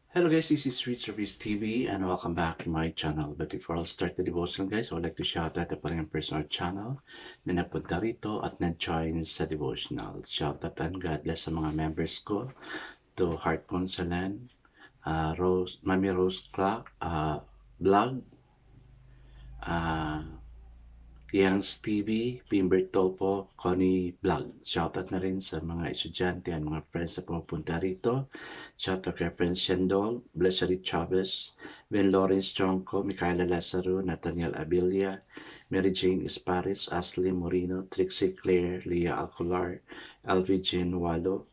Hello guys, this is Street Service TV and welcome back to my channel. But before I start the devotion guys, I would like to shout out the parang personal channel na napunta rito at nag-join sa devotional. Shout out and God bless sa mga members ko, to Heart Consolan, Mami Rose Clark, Vlog, uh, Yang TV, Pimber Topo, Connie Vlog. Shoutout na rin sa mga estudyante at mga friends na pumupunta rito. Shoutout kay Friends Shendol, Blessary Chavez, Ben Lawrence Chonko, Micaela Lazaro, Nathaniel Abilia, Mary Jane Esparis, Ashley Moreno, Trixie Claire, Leah Alcolar, Alvin Jean Walo,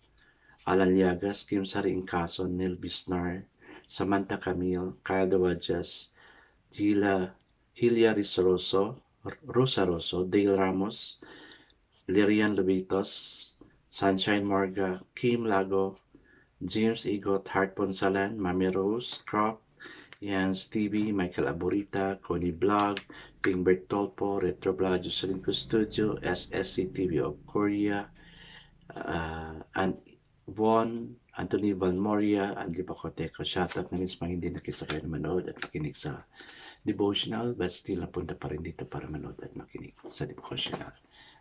Alan Llagas, Kim Sari Incason, Neil Bisnar, Samantha Camille, Kyle Dawajas, Hilia Risoroso, Rosa Rosso, Dale Ramos, Lirian Lubitos, Sunshine Morga, Kim Lago, James Igot, Hart Ponsalan, Mami Rose, Crop, Yan Stevie, Michael Aburita, Connie Blog, Pingbert Tolpo, Retro Blog, Jocelyn Studio, SSC TV of Korea, and Von, Anthony Van Moria, and Lipacoteco. Shoutout na rin sa mga hindi nakisakay na manood at makinig sa devotional, but still napunta pa rin dito para manood at makinig sa devotional.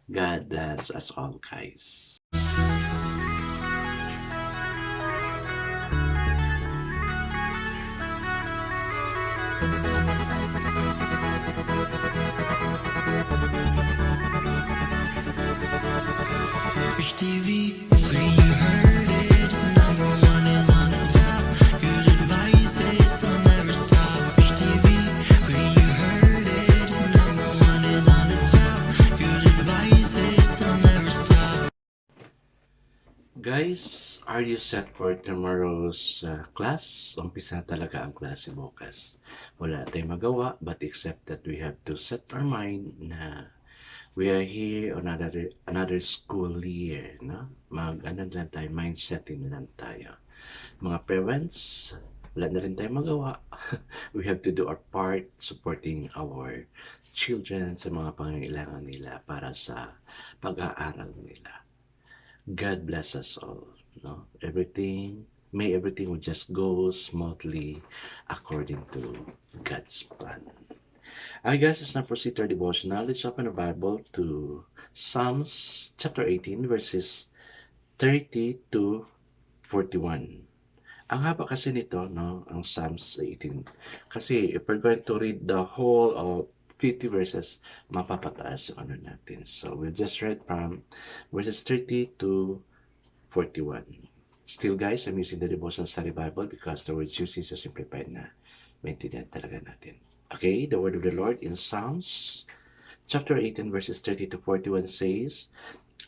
God bless us all, guys. Rich TV, where you heard it, number one is on the top. Good advice is they'll never stop. Rich TV, where you heard it, number one is on the top. Good advice is they'll never stop. Guys, are you set for tomorrow's class? Umpisa talaga ang klase bukas. Wala tayong magawa, but except that we have to set our mind na we are here on another school year, no? Ano lang tayo, mindsetting lang tayo. Mga parents, wala na rin tayong magawa. We have to do our part supporting our children sa mga pangangailangan nila para sa pag-aaral nila. God bless us all, no? May everything will just go smoothly according to God's plan. I guess it's not proceed to our devotional. Let's open the Bible to Psalms chapter 18 verses 30 to 41. Ang haba kasi nito, no, ang Psalms 18. Kasi if we're going to read the whole of 50 verses, mapapataas yung ano natin. So we'll just read from verses 30 to 41. Still guys, I'm using the devotional study Bible because the words used is so simplified na maintindihan talaga natin. Okay, the word of the Lord in Psalms chapter 18 verses 30 to 41 says,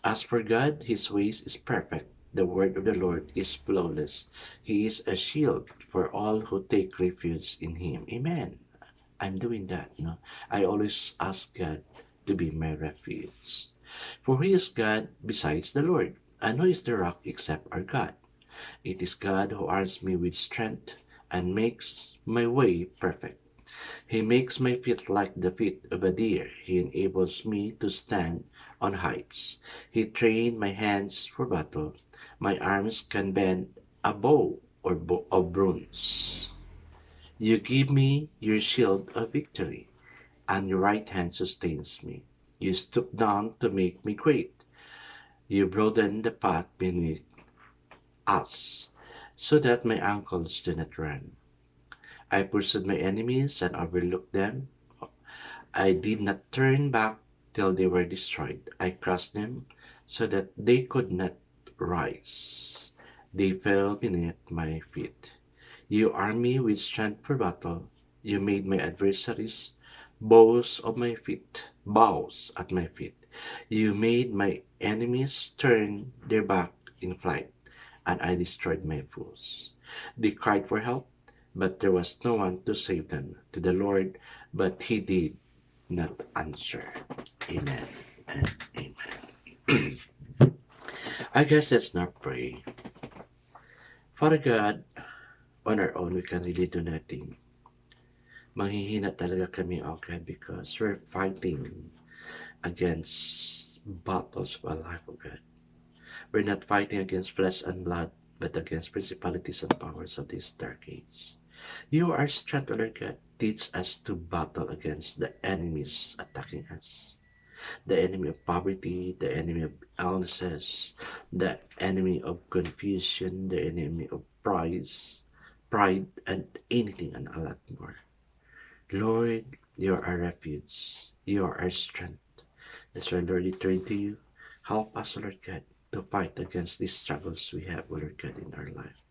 As for God, his ways is perfect. The word of the Lord is flawless. He is a shield for all who take refuge in him. Amen. I'm doing that, no? I always ask God to be my refuge. For he is God besides the Lord, and who is the rock except our God? It is God who arms me with strength and makes my way perfect. He makes my feet like the feet of a deer. He enables me to stand on heights. He trained my hands for battle. My arms can bend a bow of bronze. You give me your shield of victory, and your right hand sustains me. You stoop down to make me great. You broaden the path beneath us, so that my ankles do not run. I pursued my enemies and overlooked them. I did not turn back till they were destroyed. I crushed them so that they could not rise. They fell beneath my feet. You armed me with strength for battle. You made my adversaries bows at my feet. You made my enemies turn their back in flight, and I destroyed my foes. They cried for help, but there was no one to save them. To the Lord, but he did not answer. Amen and amen. I guess let's not pray. Father God, on our own, we can really do nothing. Manghihina talaga kami, oh God, because we're fighting against battles of our life, oh God. We're not fighting against flesh and blood, but against principalities and powers of this dark age. You are strength, O Lord God. Teach us to battle against the enemies attacking us. The enemy of poverty, the enemy of illnesses, the enemy of confusion, the enemy of pride, and anything and a lot more. Lord, you are our refuge. You are our strength. That's why, Lord, we turn to you. Help us, O Lord God, to fight against these struggles we have, O Lord God, in our life.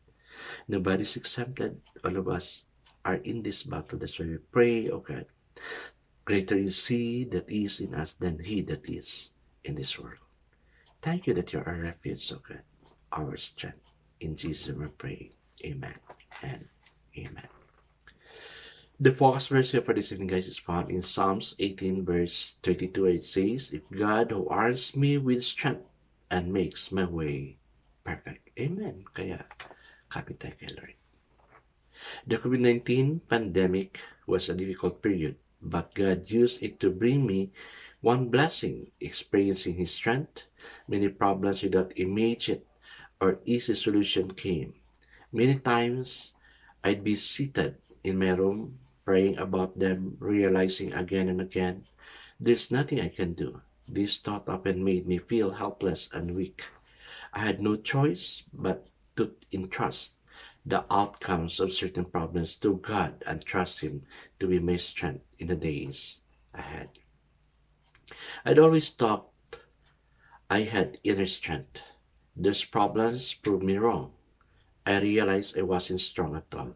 Nobody's exempted. All of us are in this battle. That's why we pray, O God. Greater is He that is in us than he that is in this world. Thank you that you are our refuge, O God, our strength. In Jesus we pray. Amen and amen. The focus verse here for this evening, guys, is found in Psalms 18 verse 32. It says, "If God who arms me with strength and makes my way perfect." Amen. Kaya, kapit tayo kay Lord. The COVID-19 pandemic was a difficult period, but God used it to bring me one blessing, experiencing His strength. Many problems without immediate or easy solution came. Many times, I'd be seated in my room, praying about them, realizing again and again, there's nothing I can do. This thought often made me feel helpless and weak. I had no choice but to entrust the outcomes of certain problems to God and trust Him to be my strength in the days ahead. I'd always thought I had inner strength. Those problems proved me wrong. I realized I wasn't strong at all,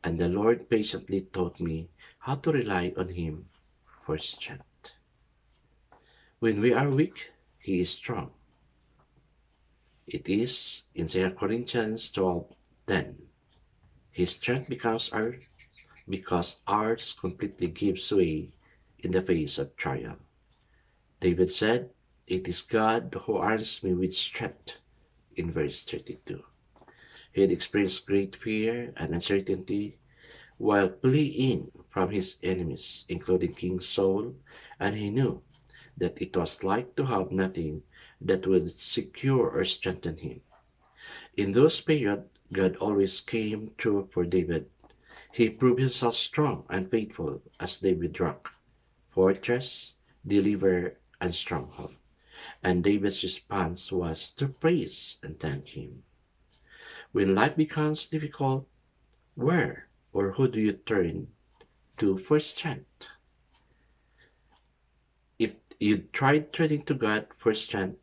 and the Lord patiently taught me how to rely on Him for strength. When we are weak, He is strong. It is in 2 Corinthians 12:10. His strength becomes ours because ours completely gives way in the face of trial. David said, "It is God who arms me with strength," in verse 32. He had experienced great fear and uncertainty while fleeing from his enemies, including King Saul, and he knew that it was like to have nothing that would secure or strengthen him. In those periods, God always came through for David. He proved himself strong and faithful as David rock, fortress, deliverer, and stronghold. And David's response was to praise and thank him. When life becomes difficult, where or who do you turn to for strength? If you tried turning to God for strength,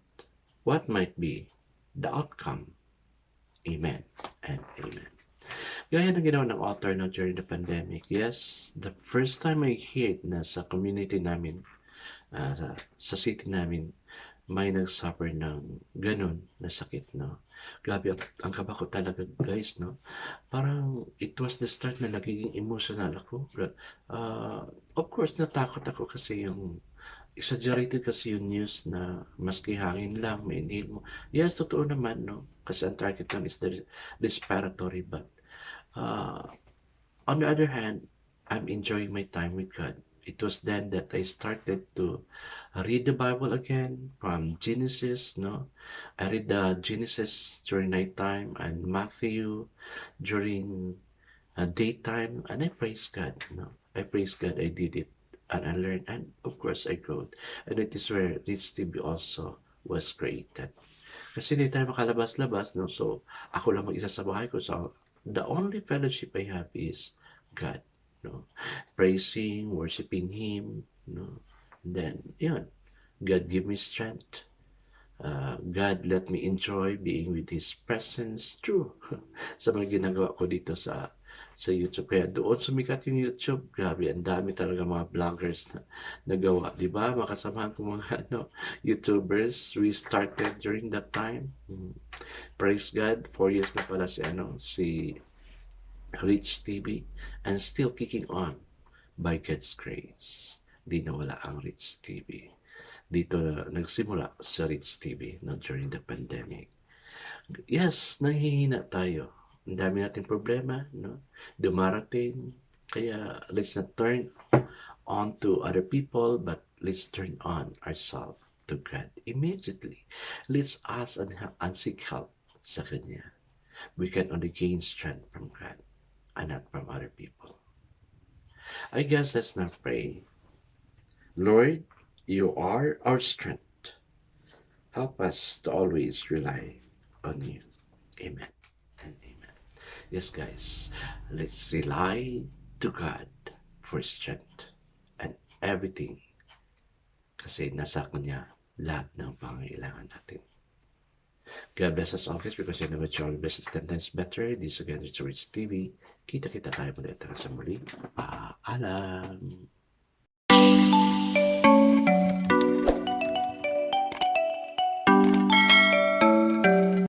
what might be the outcome? Amen and amen. Gaya ng ginawa ng author no, during the pandemic. Yes, the first time I heard na sa community namin, sa city namin, may nagsuffer ng ganun na sakit, no? Grabe, ang kaba ko talaga, guys, no? Parang it was the start na nagiging emotional ako. Of course, natakot ako kasi yung exaggerated kasi yung news na maski hangin lang, may inhale mo. Yes, totoo naman, no? Kasi ang target lang is the respiratory, but on the other hand, I'm enjoying my time with God. It was then that I started to read the Bible again from Genesis, no? I read the Genesis during nighttime and Matthew during daytime, and I praise God, no? I praise God, I did it, and I learned, and of course I grew. And it is where this TV also was created. Kasi hindi tayo makalabas-labas, no? So, ako lang mag-isa sa bahay ko. So, the only fellowship I have is God, no? Praising, worshiping Him, no? And then, yun, God give me strength. God let me enjoy being with His presence. True. Sa mga ginagawa ko dito sa YouTube. Kaya doon sumikat yung YouTube. Grabe, ang dami talaga mga vloggers na nagawa. Diba? Makasamahan ko mga YouTubers. We started during that time. Praise God. 4 years na pala si Rich TV. And still kicking on by God's grace. Di nawala ang Rich TV. Dito nagsimula sa Rich TV, no, during the pandemic. Yes, nahihina tayo. Ang dami nating problema, no? Dumarating. Kaya let's not turn on to other people, but let's turn on ourselves to God immediately. Let's ask and seek help sa Kanya. We can only gain strength from God and not from other people. I guess let's now pray. Lord, you are our strength. Help us to always rely on you. Amen and amen. Yes, guys, let's rely to God for strength and everything kasi nasa Kanya lahat ng pangangailangan natin. God bless us always because you know what you always is 10 times better. This again is Rich TV. Kita-kita tayo muli sa muli. Paalam!